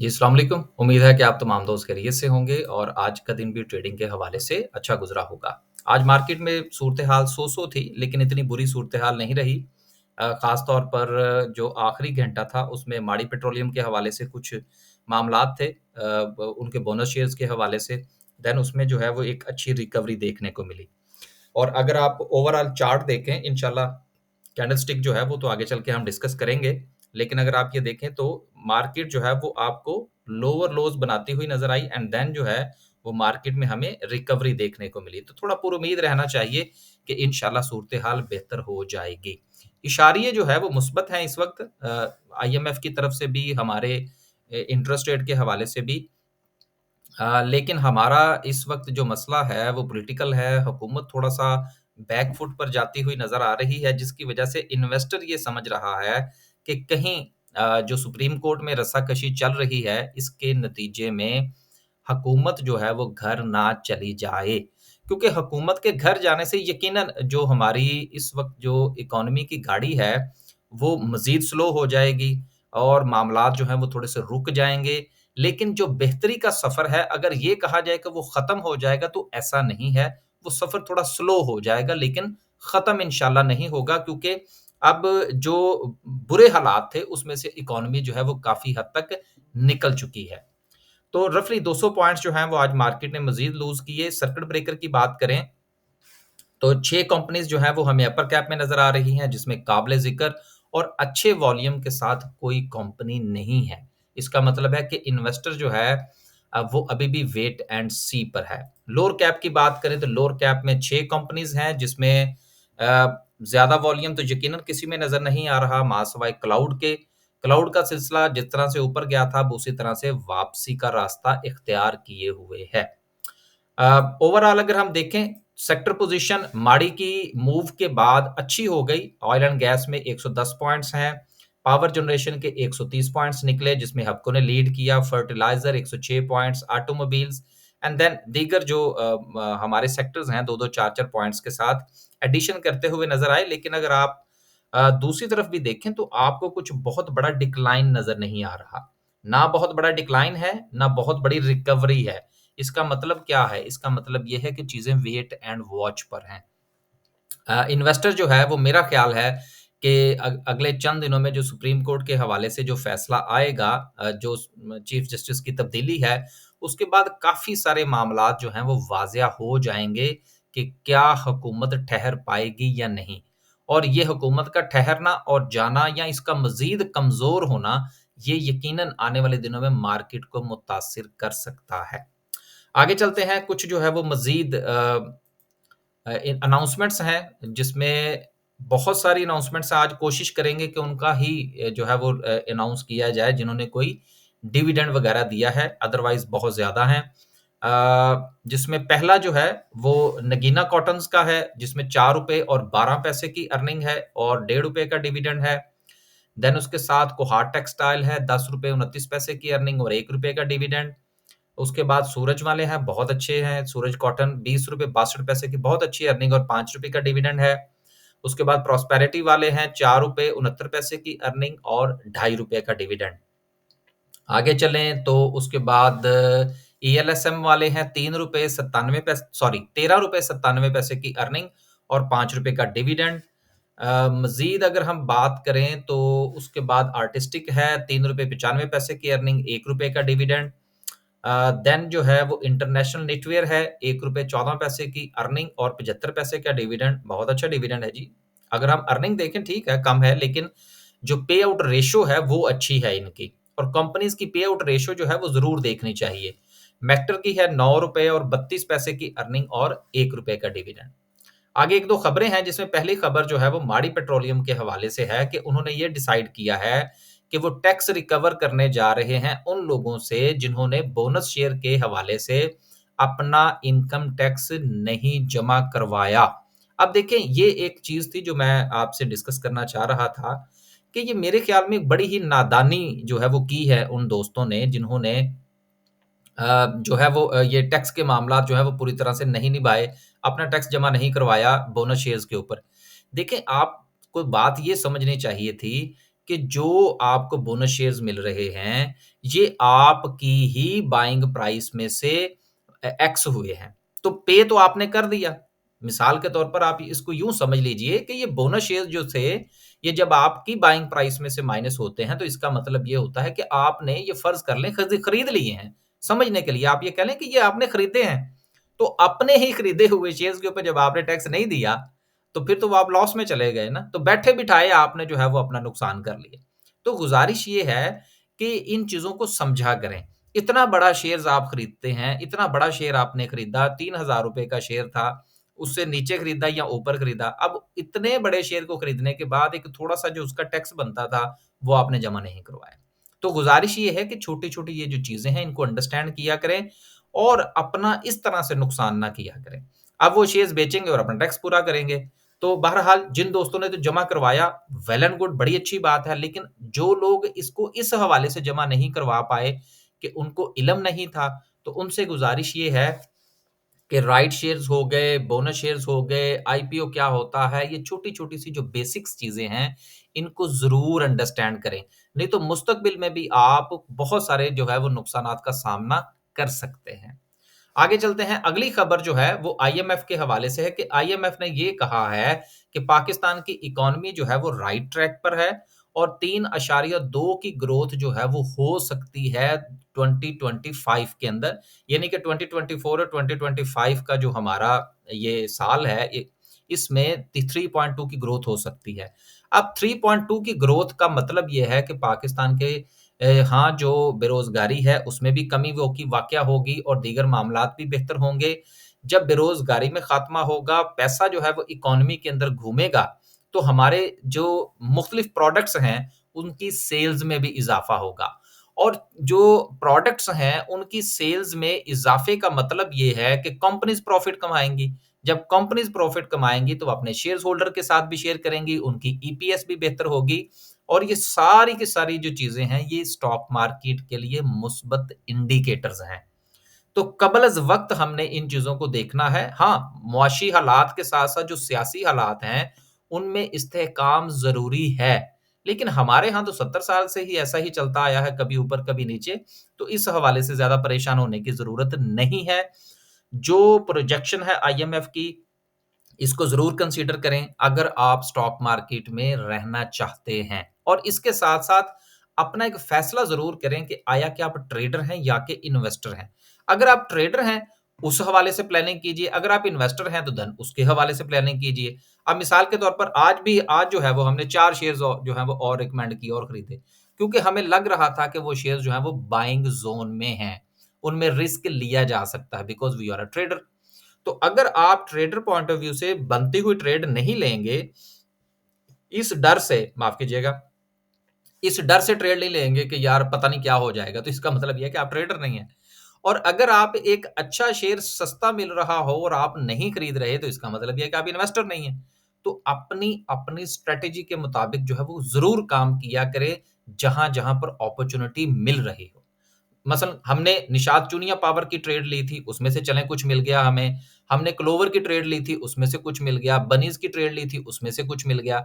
जी, अस्सलाम वालेकुम। उम्मीद है कि आप तमाम दोस्त खैरियत से होंगे और आज का दिन भी ट्रेडिंग के हवाले से अच्छा गुज़रा होगा। आज मार्केट में सूरत-ए-हाल सो-सो थी, लेकिन इतनी बुरी सूरत-ए-हाल नहीं रही। ख़ास तौर पर जो आखिरी घंटा था, उसमें माड़ी पेट्रोलियम के हवाले से कुछ मामलात थे। ब उनके बोनस शेयर्स के हवाले से, देन उसमें जो है वो एक अच्छी रिकवरी देखने को मिली। और अगर आप ओवरऑल चार्ट देखें इंशाल्लाह कैंडलस्टिक जो है वो तो आगे चल के हम डिस्कस करेंगे। लेकिन अगर आप ये देखें तो मार्केट जो है वो आपको लोअर लोज़ बनाती हुई नज़र आई एंड देन जो है वो मार्केट में हमें रिकवरी देखने को मिली। तो थोड़ा पुरुम्मीद रहना चाहिए कि इंशाल्लाह सूरत-ए-हाल बेहतर हो जाएगी। इशारिये जो है वो मुस्बत हैं इस वक़्त आईएमएफ की तरफ से भी हमारे इंटरेस्ट रेट के हवाले से भी। लेकिन हमारा इस वक़्त जो मसला है वो पॉलिटिकल है, हुकूमत थोड़ा-सा बैक फुट पर जाती हुई नज़र आ रही है, जिसकी वजह से इन्वेस्टर ये समझ रहा है कि कहीं जो सुप्रीम कोर्ट में रस्साकशी चल रही है, इसके नतीजे में हुकूमत जो है वो घर ना चली जाए। क्योंकि हुकूमत के घर जाने से यकीनन जो हमारी इस वक़्त जो इकोनॉमी की गाड़ी है, वो मज़ीद स्लो हो जाएगी और मामलात जो हैं वो थोड़े-से रुक जाएँगे। लेकिन जो बेहतरी का सफ़र है, अगर ये कहा जाए कि वो ख़त्म हो जाएगा, तो ऐसा नहीं है। वो सफ़र थोड़ा स्लो हो जाएगा, लेकिन ख़त्म इंशाल्लाह नहीं होगा क्योंकि अब जो बुरे हालात थे, उसमें से इकोनॉमी जो है वो काफ़ी हद तक निकल चुकी है। तो रफ़ली 200 पॉइंट्स जो हैं वो आज मार्केट ने मज़ीद लूज़ किए। सर्किट ब्रेकर की बात करें तो 6 कंपनीज़ जो हैं वो हमें अपर कैप में नज़र आ रही हैं, जिसमें काबिल-ज़िक्र और अच्छे वॉल्यूम के साथ कोई कंपनी नहीं है। इसका मतलब है कि इन्वेस्टर जो है वो अभी भी वेट एंड सी पर है। लोअर कैप की बात करें तो लोअर कैप में 6 कंपनीज़ हैं, जिसमें ज़्यादा वॉल्यूम तो यकीनन किसी में नज़र नहीं आ रहा, माँ सिवाय क्लाउड के। क्लाउड का सिलसिला जिस तरह से ऊपर गया था, अब उसी तरह से वापसी का रास्ता इख्तियार किए हुए है। ओवरऑल अगर हम देखें सेक्टर पोजीशन माड़ी की मूव के बाद अच्छी हो गई। ऑयल एंड गैस में 110 पॉइंट्स हैं, पावर जनरेशन के 130 पॉइंट्स निकले जिसमें हबको ने लीड किया, fertiliser 106 points, automobiles and then दीगर जो हमारे सेक्टर्स हैं 2-2 4-4 पॉइंट्स के साथ एडिशन करते हुए नजर आए। लेकिन अगर आप दूसरी तरफ भी देखें तो आपको कुछ बहुत बड़ा डिक्लाइन नजर नहीं आ रहा। ना बहुत बड़ा डिक्लाइन है, ना बहुत बड़ी रिकवरी है। इसका मतलब क्या है? इसका मतलब ये है कि चीज़ें वेट एंड वॉच पर हैं। इन्वेस्टर जो है वो मेरा ख़्याल है कि अगले चंद दिनों में जो सुप्रीम कोर्ट के हवाले से जो फ़ैसला आएगा जो चीफ जस्टिस की तब्दीली है, उसके बाद काफ़ी सारे मामलात जो हैं वो वाज़िया हो जाएँगे कि क्या हुकूमत ठहर पाएगी या नहीं। और ये हुकूमत का ठहरना और जाना या इसका मज़ीद कमज़ोर होना, ये यकीनन आने वाले दिनों में मार्केट को मुतासिर कर सकता है। आगे चलते हैं, कुछ जो है वो मज़ीद अनाउंसमेंट्स हैं, जिसमें बहुत सारी अनाउंसमेंट्स आज कोशिश करेंगे कि उनका ही जो है वो अनाउंस किया जाए, जिन्होंने कोई डिविडेंड वगैरह दिया है, अदरवाइज़ बहुत ज़्यादा हैं। जिसमें पहला जो है वो नगीना कॉटन्स का है, जिसमें ₹4 और 12 पैसे की अर्निंग है और ₹1.5 का डिविडेंड है। देन उसके साथ कोहाट टेक्सटाइल है, ₹10 29 पैसे की अर्निंग और ₹1 का डिविडेंड। उसके बाद सूरज वाले हैं, बहुत अच्छे हैं, सूरज कॉटन ₹20 62 पैसे की बहुत अच्छी अर्निंग और ₹5 का डिविडेंड है। उसके बाद प्रॉस्पेरिटी वाले हैं, ₹4 69 पैसे की अर्निंग और ₹2.5 का डिविडेंड। आगे चलें तो उसके बाद ईएलएसएम वाले हैं, ₹3 97 पैसे सॉरी ₹13 97 पैसे की अर्निंग और ₹5 का डिविडेंड। मज़ीद अगर हम बात करें तो उसके बाद आर्टिस्टिक है, ₹3 95 पैसे की अर्निंग, ₹1 का डिविडेंड। देन जो है वो इंटरनेशनल निटवियर है, ₹1 14 पैसे की अर्निंग और 75 पैसे का डिविडेंड, बहुत अच्छा डिविडेंड है जी। अगर हम अर्निंग देखें ठीक है, कम है लेकिन जो पे आउट रेशियो है वो अच्छी है इनकी और कंपनीज़ की पे आउट रेशियो जो है वो ज़रूर देखनी चाहिए। मेक्टर की है ₹9 और 32 पैसे की अर्निंग और ₹1 का डिविडेंड। आगे 1-2 खबरें हैं जिसमें पहली खबर जो है वो माड़ी पेट्रोलियम के हवाले से है कि उन्होंने ये डिसाइड किया है कि वो टैक्स रिकवर करने जा रहे हैं उन लोगों से जिन्होंने बोनस शेयर के हवाले से अपना इनकम टैक्स नहीं जमा करवाया। अब देखें ये एक चीज़ थी जो मैं आपसे डिस्कस करना चाह रहा था कि ये मेरे ख़्याल में एक बड़ी ही नादानी जो है वो की है उन दोस्तों ने जिन्होंने जो है वो ये टैक्स के मामलात जो है वो पूरी तरह से नहीं निभाए, अपना टैक्स जमा नहीं करवाया बोनस शेयर्स के ऊपर। देखिए, आपको बात ये समझनी चाहिए थी कि जो आपको बोनस शेयर्स मिल रहे हैं, ये आपकी ही बाइंग प्राइस में से एक्स हुए हैं। तो पे तो आपने कर दिया। मिसाल के तौर पर आप इसको यूँ समझ लीजिए कि ये बोनस शेयर्स जो थे, ये जब आपकी बाइंग प्राइस में से माइनस होते हैं, तो इसका मतलब ये होता है कि आपने ये फ़र्ज़ कर लें खरीद लिए हैं। समझने के लिए आप ये कह लें कि ये आपने खरीदे हैं। तो अपने ही खरीदे हुए शेयर्स के ऊपर जब आपने टैक्स नहीं दिया, तो फिर तो वो आप लॉस में चले गए ना। तो बैठे-बिठाए आपने जो है वो अपना नुकसान कर लिया। तो गुज़ारिश ये है कि इन चीज़ों को समझा करें। इतना बड़ा शेयर्स आप खरीदते हैं, इतना बड़ा शेयर आपने खरीदा, ₹3000 का शेयर था, उससे नीचे खरीदा या ऊपर खरीदा। अब इतने बड़े शेयर को खरीदने के बाद एक थोड़ा-सा जो उसका टैक्स बनता था, वो आपने जमा नहीं करवाया। तो गुज़ारिश ये है कि छोटी-छोटी ये जो चीज़ें हैं, इनको अंडरस्टैंड किया करें और अपना इस तरह से नुकसान ना किया करें। अब वो शेयर्स बेचेंगे और अपना टैक्स पूरा करेंगे। तो बहरहाल जिन दोस्तों ने तो जमा करवाया, वेल एंड गुड, बड़ी अच्छी बात है। लेकिन जो लोग इसको इस हवाले से जमा नहीं करवा पाए कि उनको इल्म नहीं था, तो उनसे गुज़ारिश ये है कि राइट शेयर्स हो गए, बोनस शेयर्स हो गए, आईपीओ क्या होता है, ये छोटी-छोटी सी जो बेसिक्स चीज़ें हैं, इनको ज़रूर अंडरस्टैंड करें। नहीं तो मुस्तकबिल में भी आप बहुत सारे जो है वो नुकसानात का सामना कर सकते हैं। आगे चलते हैं, अगली खबर जो है वो आईएमएफ के हवाले से है कि आईएमएफ ने ये कहा है कि पाकिस्तान की इकोनॉमी जो है वो राइट ट्रैक पर है और 3.2 की ग्रोथ जो है वो हो सकती है 2025 के अंदर। यानी कि 2024 और 2025 का जो हमारा ये साल है, इसमें 3.2 की ग्रोथ हो सकती है। अब 3.2 की ग्रोथ का मतलब ये है कि पाकिस्तान के हाँ, जो बेरोज़गारी है उसमें भी कमी वो की वाक़या होगी और दीगर मामलात भी बेहतर होंगे। जब बेरोज़गारी में ख़ात्मा होगा, पैसा जो है वो इकोनॉमी के अंदर घूमेगा, तो हमारे जो मुख़्तलिफ़ प्रोडक्ट्स हैं, उनकी सेल्स में भी इज़ाफ़ा होगा। और जो प्रोडक्ट्स हैं, उनकी सेल्स में इज़ाफ़े का मतलब ये है कि कंपनीज़ प्रॉफ़िट कमाएँगी। जब कंपनीज़ प्रॉफ़िट कमाएँगी, तो अपने शेयर्स होल्डर के साथ भी शेयर करेंगी, उनकी ईपीएस भी बेहतर होगी और ये सारी की सारी जो चीज़ें हैं, ये स्टॉक मार्केट के लिए मुस्बत इंडिकेटर्स हैं। तो कबल-अज़-वक़्त हमने इन चीज़ों को देखना है। हाँ, मुआशी हालात के साथ-साथ जो सियासी हालात हैं, उनमें इस्तेहकाम ज़रूरी है। लेकिन हमारे यहाँ तो 70 साल से ही ऐसा ही चलता आया है, कभी ऊपर, कभी नीचे। तो इस हवाले से ज़्यादा परेशान होने की ज़रूरत नहीं है। जो प्रोजेक्शन है आईएमएफ की, इसको ज़रूर कंसीडर करें अगर आप स्टॉक मार्केट में रहना चाहते हैं और इसके साथ-साथ अपना एक फ़ैसला ज़रूर करें कि आया क्या आप ट्रेडर हैं या कि इन्वेस्टर हैं। अगर आप ट्रेडर हैं, उस हवाले से प्लानिंग कीजिए, अगर आप इन्वेस्टर हैं, तो देन उसके हवाले से प्लानिंग कीजिए। अब मिसाल के तौर पर आज जो है वो हमने 4 शेयर्स जो हैं वो और रिकमेंड किए और खरीदे, क्योंकि हमें लग रहा था कि वो शेयर्स जो हैं वो बाइंग ज़ोन में हैं, उनमें रिस्क लिया जा सकता है because we are a trader. तो अगर आप ट्रेडर पॉइंट ऑफ व्यू से बनती हुई ट्रेड नहीं लेंगे, इस डर से माफ़ कीजिएगा, इस डर से ट्रेड नहीं लेंगे कि यार पता नहीं क्या हो जाएगा, तो इसका मतलब ये है कि आप ट्रेडर नहीं हैं। और अगर आप एक अच्छा शेयर सस्ता मिल रहा हो और आप नहीं खरीद रहे, तो इसका मतलब ये है कि आप इन्वेस्टर नहीं हैं। तो अपनी अपनी स्ट्रैटेजी के मुताबिक जो है वो ज़रूर काम किया करें, जहाँ-जहाँ पर अपॉर्च्युनिटी मिल रही हो। मसलन हमने निशात चूनिया पावर की ट्रेड ली थी, उसमें से चलें कुछ मिल गया हमें। हमने क्लोवर की ट्रेड ली थी, उसमें से कुछ मिल गया। बनीज़ की ट्रेड ली थी, उसमें से कुछ मिल गया।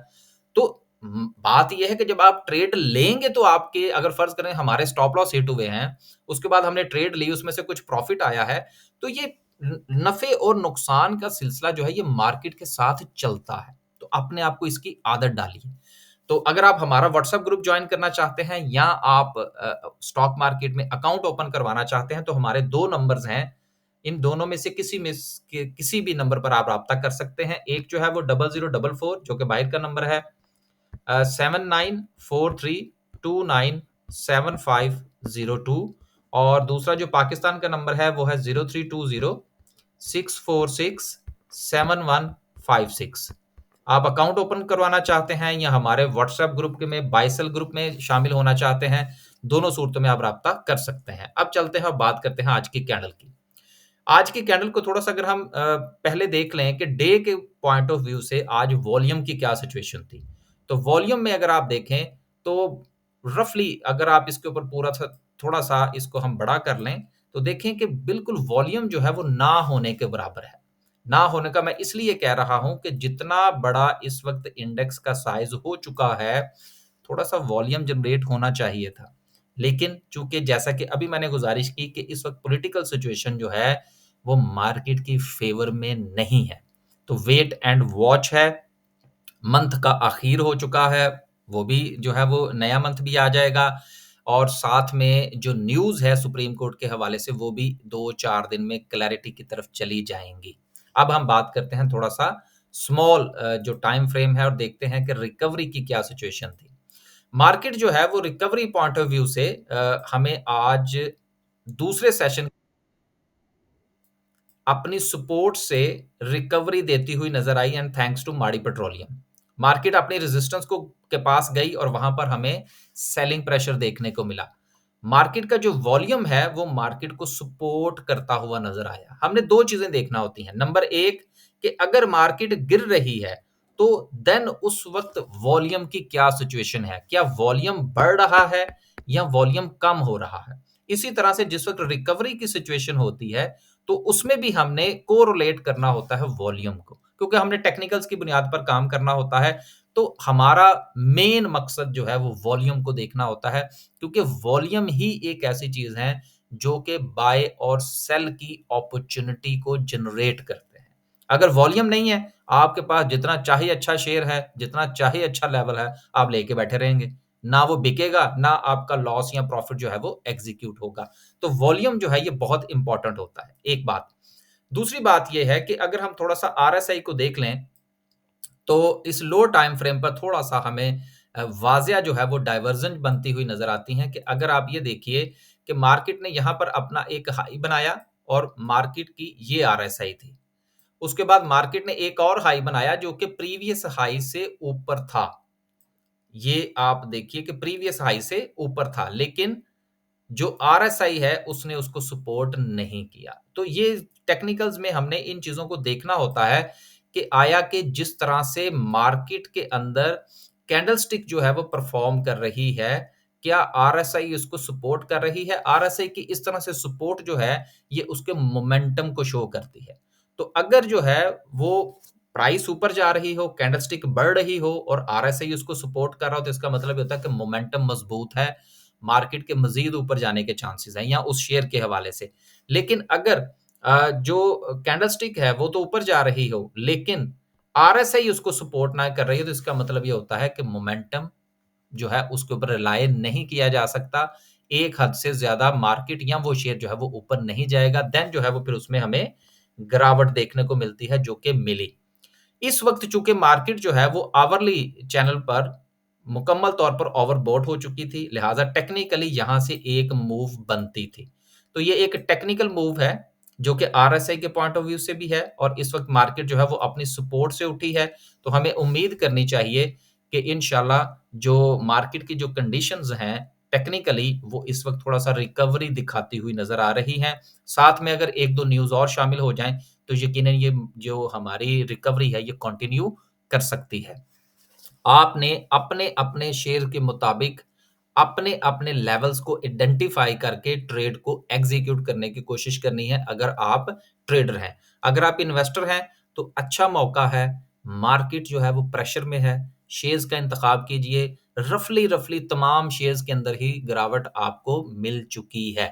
तो बात ये है कि जब आप ट्रेड लेंगे तो आपके अगर फ़र्ज़ करें हमारे स्टॉप लॉस हिट हुए हैं, उसके बाद हमने ट्रेड ली, उसमें से कुछ प्रॉफ़िट आया है, तो ये नफ़े और नुकसान का सिलसिला जो है ये मार्केट के साथ चलता है। तो अपने आप को इसकी आदत डालिए। तो अगर आप हमारा व्हाट्सएप ग्रुप जॉइन करना चाहते हैं या आप स्टॉक मार्केट में अकाउंट ओपन करवाना चाहते हैं, तो हमारे 2 नंबर्स हैं। इन दोनों में से किसी भी नंबर पर आप राब्ता कर सकते हैं। एक जो है वो 0044 जो कि बाहर का नंबर है 7943297502 और दूसरा जो पाकिस्तान का नंबर है वो है 0320 646 7156। आप अकाउंट ओपन करवाना चाहते हैं या हमारे व्हाट्सएप ग्रुप के में बाइसेल ग्रुप में शामिल होना चाहते हैं, दोनों सूरतों में आप राब्ता कर सकते हैं। अब चलते हैं और बात करते हैं आज की कैंडल की। आज की कैंडल को थोड़ा-सा अगर हम पहले देख लें कि डे के पॉइंट ऑफ व्यू से आज वॉल्यूम की क्या सिचुएशन थी। तो वॉल्यूम में अगर आप देखें तो रफली अगर आप इसके ऊपर पूरा-सा थोड़ा-सा इसको हम बड़ा कर लें, तो देखें कि बिल्कुल वॉल्यूम जो है वो ना होने के बराबर है। ना होने का मैं इसलिए कह रहा हूँ कि जितना बड़ा इस वक़्त इंडेक्स का साइज़ हो चुका है, थोड़ा-सा वॉल्यूम जनरेट होना चाहिए था। लेकिन चूँकि जैसा कि अभी मैंने गुज़ारिश की कि इस वक़्त पॉलिटिकल सिचुएशन जो है, वो मार्केट की फ़ेवर में नहीं है। तो वेट एंड वॉच है, मंथ का आखिर हो चुका है, वो भी जो है वो नया मंथ भी आ जाएगा और साथ में जो न्यूज़ है सुप्रीम कोर्ट के हवाले से वो भी 2-4 दिन में क्लैरिटी की तरफ चली जाएँगी। अब हम बात करते हैं थोड़ा-सा स्मॉल जो टाइम फ्रेम है और देखते हैं कि रिकवरी की क्या सिचुएशन थी। मार्केट जो है वो रिकवरी पॉइंट ऑफ व्यू से हमें आज दूसरे सेशन अपनी सपोर्ट से रिकवरी देती हुई नज़र आई एंड थैंक्स टू माड़ी पेट्रोलियम। मार्केट अपनी रेजिस्टेंस को के पास गई और वहाँ पर हमें सेलिंग प्रेशर देखने को मिला। मार्केट का जो वॉल्यूम है वो मार्केट को सपोर्ट करता हुआ नज़र आया। हमने 2 चीज़ें देखना होती हैं। नंबर 1 कि अगर मार्केट गिर रही है तो देन उस वक़्त वॉल्यूम की क्या सिचुएशन है? क्या वॉल्यूम बढ़ रहा है या वॉल्यूम कम हो रहा है? इसी तरह से जिस वक़्त रिकवरी की सिचुएशन होती है तो उसमें भी हमने कोरिलेट करना होता है वॉल्यूम को, क्योंकि हमने टेक्निकल्स की बुनियाद पर काम करना होता है, तो हमारा मेन मकसद जो है वो वॉल्यूम को देखना होता है, क्योंकि वॉल्यूम ही एक ऐसी चीज़ है जो कि बाय और सेल की अपॉर्च्युनिटी को जनरेट करते हैं। अगर वॉल्यूम नहीं है, आपके पास जितना चाहे अच्छा शेयर है, जितना चाहे अच्छा लेवल है, आप लेके बैठे रहेंगे। ना वो बिकेगा, ना आपका लॉस या प्रॉफिट जो है वो एग्ज़ीक्यूट होगा। तो वॉल्यूम जो है ये बहुत इंपॉर्टेंट होता है, एक बात। दूसरी बात ये है कि अगर हम थोड़ा-सा आरएसआई को देख लें, तो इस लो टाइम फ्रेम पर थोड़ा-सा हमें वाज़िया जो है वो डाइवर्जेंस बनती हुई नज़र आती हैं कि अगर आप ये देखिए कि मार्केट ने यहाँ पर अपना एक हाई बनाया और मार्केट की ये आरएसआई थी। उसके बाद मार्केट ने एक और हाई बनाया जो कि प्रीवियस हाई से ऊपर था। ये आप देखिए कि प्रीवियस हाई से ऊपर था, लेकिन जो आरएसआई है उसने उसको सपोर्ट नहीं किया। तो ये टेक्निकल्स में हमने इन चीज़ों को देखना होता है कि आया कि जिस तरह से मार्केट के अंदर कैंडलस्टिक जो है वो परफ़ॉर्म कर रही है, क्या आरएसआई उसको सपोर्ट कर रही है? आरएसआई की इस तरह से सपोर्ट जो है ये उसके मोमेंटम को शो करती है। तो अगर जो है वो प्राइस ऊपर जा रही हो, कैंडलस्टिक बढ़ रही हो और आरएसआई उसको सपोर्ट कर रहा हो तो इसका मतलब ये होता है कि मोमेंटम मज़बूत है, मार्केट के मज़ीद ऊपर जाने के चांसेस हैं या उस शेयर के हवाले से। लेकिन अगर जो कैंडलस्टिक है वो तो ऊपर जा रही हो, लेकिन आरएसआई उसको सपोर्ट ना कर रही है तो इसका मतलब ये होता है कि मोमेंटम जो है उसके ऊपर रिलाय नहीं किया जा सकता। एक हद से ज़्यादा मार्केट या वो शेयर जो है वो ऊपर नहीं जाएगा, देन जो है वो फिर उसमें हमें गिरावट देखने को मिलती है जो कि मिली। इस वक़्त चूँकि मार्केट जो है वो आवरली चैनल पर मुकम्मल तौर पर ओवरबॉट हो चुकी थी, लिहाज़ा टेक्निकली यहाँ से एक मूव बनती थी। तो ये एक टेक्निकल मूव है, जो कि आरएसआई के पॉइंट ऑफ व्यू से भी है और इस वक़्त मार्केट जो है वो अपनी सपोर्ट से उठी है, तो हमें उम्मीद करनी चाहिए कि इंशाल्लाह जो मार्केट की जो कंडीशंस हैं, टेक्निकली वो इस वक़्त थोड़ा-सा रिकवरी दिखाती हुई नज़र आ रही हैं। साथ में अगर 1-2 न्यूज़ और शामिल हो जाएँ, तो यकीनन ये जो हमारी रिकवरी है ये कंटिन्यू कर सकती है। आपने अपने-अपने शेयर के मुताबिक अपने-अपने लेवल्स को आइडेंटिफ़ाई करके ट्रेड को एग्ज़ीक्यूट करने की कोशिश करनी है अगर आप ट्रेडर हैं। अगर आप इन्वेस्टर हैं तो अच्छा मौका है, मार्केट जो है वो प्रेशर में है, शेयर्स का इंतखाब कीजिए, रफ़ली तमाम शेयर्स के अंदर ही गिरावट आपको मिल चुकी है।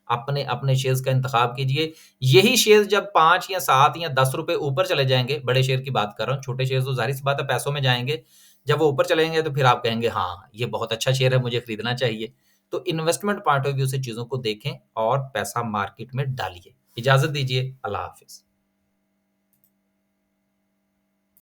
अपने-अपने शेयर्स का इंतखाब कीजिए, यही शेयर्स जब 5 या 7 या ₹10 ऊपर चले जाएँगे, बड़े शेयर की बात कर रहा हूँ, छोटे शेयर्स तो ज़ाहिर-सी बात है पैसों में जाएँगे। जब वो ऊपर चलेंगे तो फिर आप कहेंगे हाँ, ये बहुत अच्छा शेयर है, मुझे खरीदना चाहिए। तो इन्वेस्टमेंट पॉइंट ऑफ व्यू से चीज़ों को देखें और पैसा मार्केट में डालिए। इजाज़त दीजिए, अल्लाह हाफ़िज़।